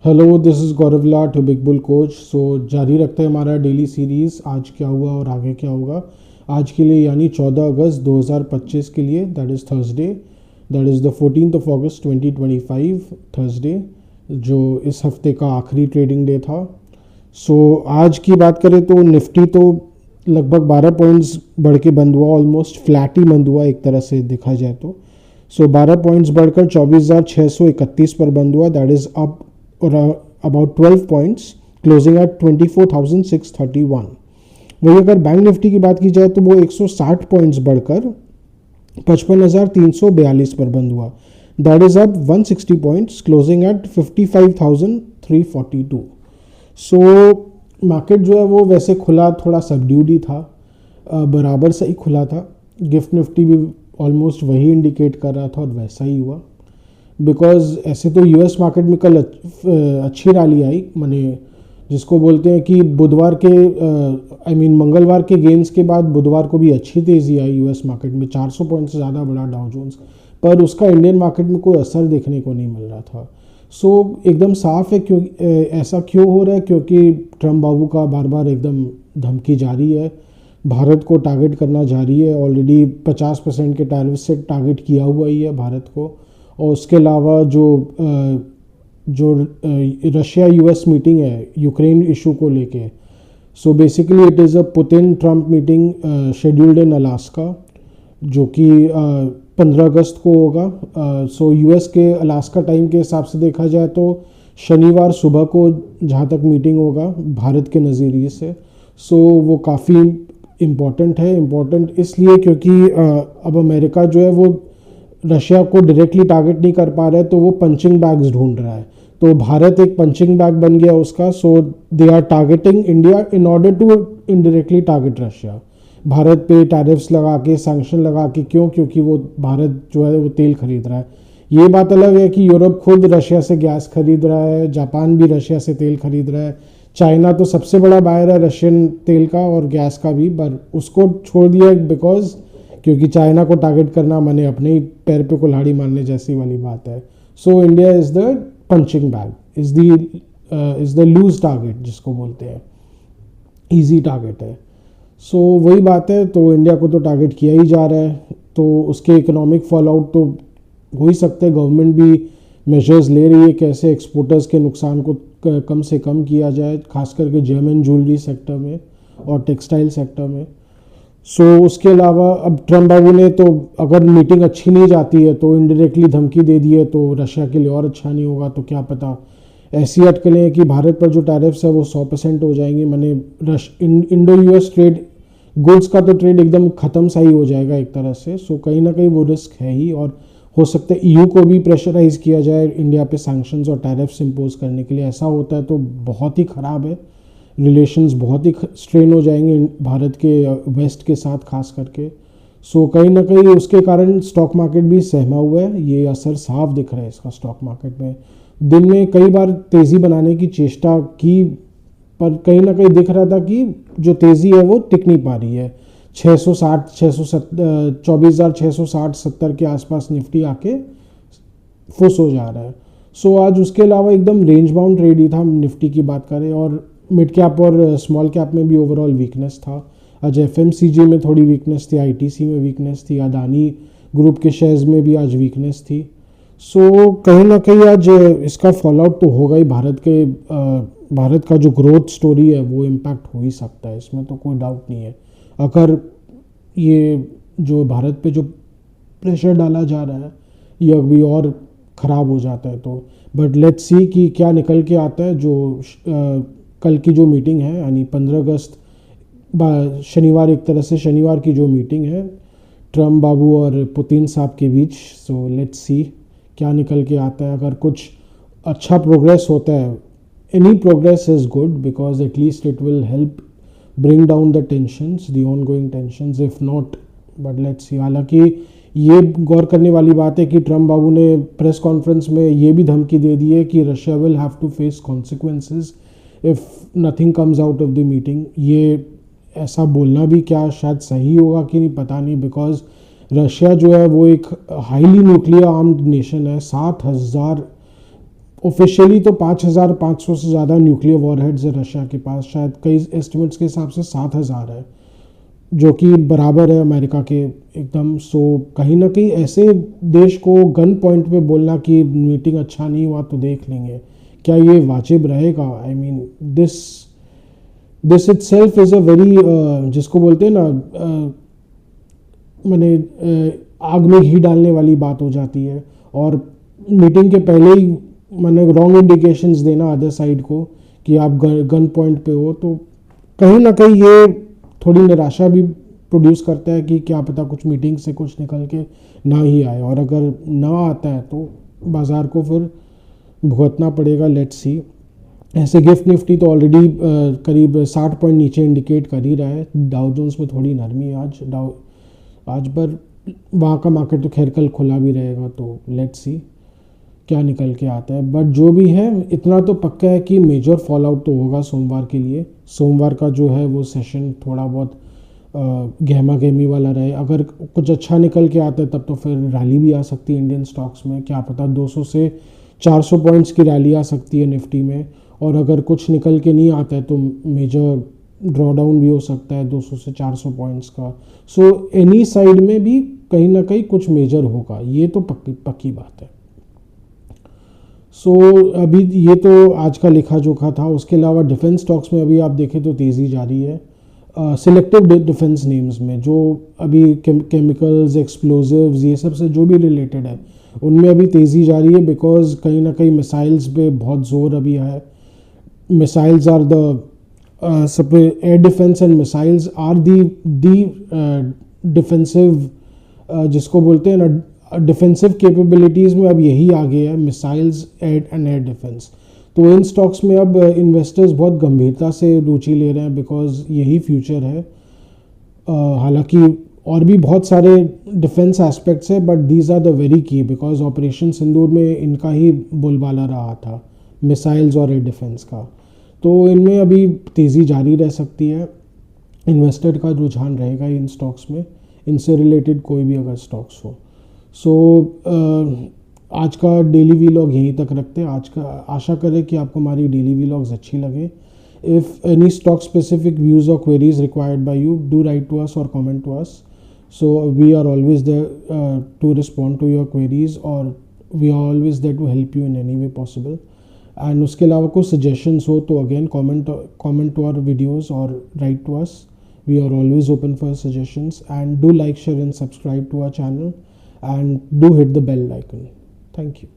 Hello, this is Gaurav Lat, big bull coach. So जारी रखते हैं हमारा डेली सीरीज़। आज क्या हुआ और आगे क्या होगा आज के लिए, यानी 14 अगस्त 2025 के लिए, that is Thursday, that is the 14th of August 2025 Thursday, जो इस हफ्ते का आखिरी ट्रेडिंग डे था। आज की बात करें तो निफ्टी तो लगभग 12 पॉइंट्स बढ़ के बंद हुआ, ऑलमोस्ट फ्लैट ही बंद हुआ एक तरह से देखा जाए तो। 12 पॉइंट्स बढ़कर 24,631 पर बंद हुआ, दैट इज़ अप और अबाउट 12 पॉइंट्स, क्लोजिंग एट 24,631। वही अगर बैंक निफ्टी की बात की जाए तो वो 160 पॉइंट्स बढ़कर 55,342 पर बंद हुआ, that is up 160 points, closing at 55,342। Market जो है वो वैसे खुला थोड़ा सबड्यूड ही था, बराबर से ही खुला था। गिफ्ट निफ्टी भी ऑलमोस्ट वही इंडिकेट कर रहा था और वैसा ही हुआ। बिकॉज ऐसे तो यूएस मार्केट में कल अच्छी रैली आई, माने जिसको बोलते हैं कि बुधवार के मंगलवार के गेम्स के बाद बुधवार को भी अच्छी तेज़ी आई यूएस मार्केट में, 400 पॉइंट से ज़्यादा बढ़ा डाउ जोन्स, पर उसका इंडियन मार्केट में कोई असर देखने को नहीं मिल रहा था। एकदम साफ है क्यों ऐसा क्यों हो रहा है, क्योंकि ट्रम्प बाबू का बार बार एकदम धमकी जारी है, भारत को टारगेट करना जारी है। ऑलरेडी 50% के टैरिफ से टारगेट किया हुआ ही है भारत को। और उसके अलावा जो रशिया यूएस मीटिंग है यूक्रेन इशू को लेके, basically it is a Putin Trump meeting scheduled in Alaska, जो कि 15 अगस्त को होगा। यूएस के अलास्का टाइम के हिसाब से देखा जाए तो शनिवार सुबह को जहाँ तक मीटिंग होगा भारत के नज़रिए से। वो काफ़ी इम्पॉर्टेंट है। इम्पॉर्टेंट इसलिए क्योंकि अब अमेरिका जो है वो रशिया को डायरेक्टली टारगेट नहीं कर पा रहा है, तो वो पंचिंग बैग्स ढूंढ रहा है। तो भारत एक पंचिंग बैग बन गया उसका। They are targeting India in order to indirectly target Russia. Bharat पे टैरिफ्स लगा के, सैंक्शन लगा के, क्योंकि वो भारत जो है वो तेल खरीद रहा है। ये बात अलग है कि यूरोप खुद रशिया से गैस खरीद रहा है, जापान भी रशिया से तेल खरीद रहा है, चाइना तो सबसे बड़ा बायर है रशियन तेल का और गैस का भी, पर उसको छोड़ दिया बिकॉज क्योंकि चाइना को टारगेट करना माने अपने ही पैर पे कुल्हाड़ी मारने जैसी वाली बात है। India is the punching bag, is the loose target जिसको बोलते हैं, ईजी टारगेट है। वही बात है। तो इंडिया को तो टारगेट किया ही जा रहा है, तो उसके इकोनॉमिक फॉल आउट तो हो ही सकते हैं। गवर्नमेंट भी मेजर्स ले रही है कैसे एक्सपोर्टर्स के नुकसान को कम से कम किया जाए, खास करके जेम एंड ज्वेलरी सेक्टर में और टेक्सटाइल सेक्टर में। उसके अलावा अब ट्रम्प बाबू ने तो अगर मीटिंग अच्छी नहीं जाती है तो इनडायरेक्टली धमकी दे दी है, तो रशिया के लिए और अच्छा नहीं होगा। तो क्या पता ऐसी अटकलें कि भारत पर जो टैरिफ्स है वो 100% हो जाएंगी, माने इंडो यूएस ट्रेड, गुड्स का तो ट्रेड एकदम ख़त्म सा ही हो जाएगा एक तरह से। कहीं ना कहीं वो रिस्क है ही, और हो सकता है ईयू को भी प्रेशराइज किया जाए इंडिया पे सैंक्शंस और टैरिफ्स इम्पोज करने के लिए। ऐसा होता है तो बहुत ही ख़राब है, रिलेशंस बहुत ही स्ट्रेन हो जाएंगे भारत के वेस्ट के साथ खास करके। कहीं ना कहीं उसके कारण स्टॉक मार्केट भी सहमा हुआ है, ये असर साफ दिख रहा है इसका स्टॉक मार्केट में। दिन में कई बार तेज़ी बनाने की चेष्टा की, पर कहीं ना कहीं दिख रहा था कि जो तेज़ी है वो टिक नहीं पा रही है। 24,660-70 के आसपास निफ्टी आके फुस हो जा रहा है। आज उसके अलावा एकदम रेंज बाउंड ट्रेड ही था निफ्टी की बात करें, और मिड कैप और स्मॉल कैप में भी ओवरऑल वीकनेस था। आज एफएमसीजी में थोड़ी वीकनेस थी, आईटीसी में वीकनेस थी, अदानी ग्रुप के शेयर्स में भी आज वीकनेस थी। कहीं ना कहीं आज इसका फॉल आउट तो होगा ही। भारत का जो ग्रोथ स्टोरी है वो इम्पैक्ट हो ही सकता है, इसमें तो कोई डाउट नहीं है। अगर ये जो भारत पे जो प्रेशर डाला जा रहा है ये अभी और ख़राब हो जाता है तो, बट लेट्स सी कि क्या निकल के आता है। जो कल की जो मीटिंग है यानी 15 अगस्त शनिवार, एक तरह से शनिवार की जो मीटिंग है ट्रम्प बाबू और पुतिन साहब के बीच, लेट्स सी क्या निकल के आता है। अगर कुछ अच्छा प्रोग्रेस होता है, any progress is good because at least it will help bring down the tensions, the ongoing tensions, if not, but let's see. हालांकि ये गौर करने वाली बात है कि ट्रम्प बाबू ने प्रेस कॉन्फ्रेंस में ये भी धमकी दे दी है कि Russia will have to face consequences if nothing comes out of the meeting. ये ऐसा बोलना भी क्या शायद सही होगा कि नहीं पता नहीं, बिकॉज रशिया जो है वो एक हाईली न्यूक्लियर आर्म्ड नेशन है। 7,000 ऑफिशियली तो 5,500 से ज़्यादा न्यूक्लियर वॉरहेड्स है रशिया के पास, शायद कई एस्टिमेट्स के हिसाब से 7,000 है, जो कि बराबर है अमेरिका के एकदम। सो कहीं ना कहीं ऐसे देश को गन पॉइंट पे बोलना कि मीटिंग अच्छा नहीं हुआ तो देख लेंगे, क्या ये वाजिब रहेगा? I mean this itself is a very, जिसको बोलते हैं ना, मैंने आग में घी डालने वाली बात हो जाती है। और मीटिंग के पहले ही मैंने रॉन्ग इंडिकेशंस देना अदर साइड को कि आप गन पॉइंट पे हो, तो कहीं ना कहीं ये थोड़ी निराशा भी प्रोड्यूस करता है कि क्या पता कुछ मीटिंग से कुछ निकल के ना ही आए, और अगर ना आता है तो बाज़ार को फिर भुगतना पड़ेगा। Let's see. ऐसे गिफ्ट निफ्टी तो ऑलरेडी करीब 60 पॉइंट नीचे इंडिकेट कर ही रहा है। डाउ जोन्स में थोड़ी नरमी है आज पर वहाँ का मार्केट तो खैर कल खुला भी रहेगा, तो लेट्स सी क्या निकल के आता है। बट जो भी है इतना तो पक्का है कि मेजर फॉल आउट तो होगा सोमवार के लिए। सोमवार का जो है वो सेशन थोड़ा बहुत गहमा गहमी वाला रहे। अगर कुछ अच्छा निकल के आता है तब तो फिर रैली भी आ सकती है इंडियन स्टॉक्स में, क्या पता 200 से 400 पॉइंट्स की रैली आ सकती है निफ्टी में। और अगर कुछ निकल के नहीं आता है तो मेजर ड्रॉडाउन भी हो सकता है 200 से 400 पॉइंट्स का। सो एनी साइड में भी कहीं ना कहीं कुछ मेजर होगा, ये तो पक्की बात है। सो अभी ये तो आज का लिखा जोखा था। उसके अलावा डिफेंस स्टॉक्स में अभी आप देखें तो तेज़ी जारी है। सिलेक्टिव डिफेंस नेम्स में जो अभी केमिकल्स, एक्सप्लोजिव्स, ये सब से जो भी रिलेटेड है उनमें अभी तेज़ी जारी है, बिकॉज कहीं ना कहीं मिसाइल्स पे बहुत ज़ोर अभी है। Missiles are the air defence and missiles are the defensive, जिसको बोलते हैं ना डिफेंसिव कैपेबिलिटीज़ में अब यही आगे है, मिसाइल्स एंड एयर डिफेंस। तो इन स्टॉक्स में अब इन्वेस्टर्स बहुत गंभीरता से रुचि ले रहे हैं, बिकॉज यही फ्यूचर है। हालांकि और भी बहुत सारे डिफेंस एस्पेक्ट्स है, but these are the very key, because operation Sindoor में इनका ही बोलबाला रहा था, मिसाइल्स और एयर डिफेंस का। तो इनमें अभी तेज़ी जारी रह सकती है। इन्वेस्टर का रुझान रहेगा इन स्टॉक्स में, इनसे रिलेटेड कोई भी अगर स्टॉक्स हो। सो आज का डेली वीलॉग यहीं तक रखते हैं। आज का आशा करें कि आपको हमारी डेली वीलॉग्स अच्छी लगे। If any stock specific views और queries required by you, do write to us और comment to us. So we are always there to respond to your queries, और we are always there to help you in any way possible. And उसके अलावा कुछ suggestions हो तो again comment to our videos और write to us. We are always open for suggestions, and do like, share and subscribe to our channel, and do hit the bell icon. Thank you.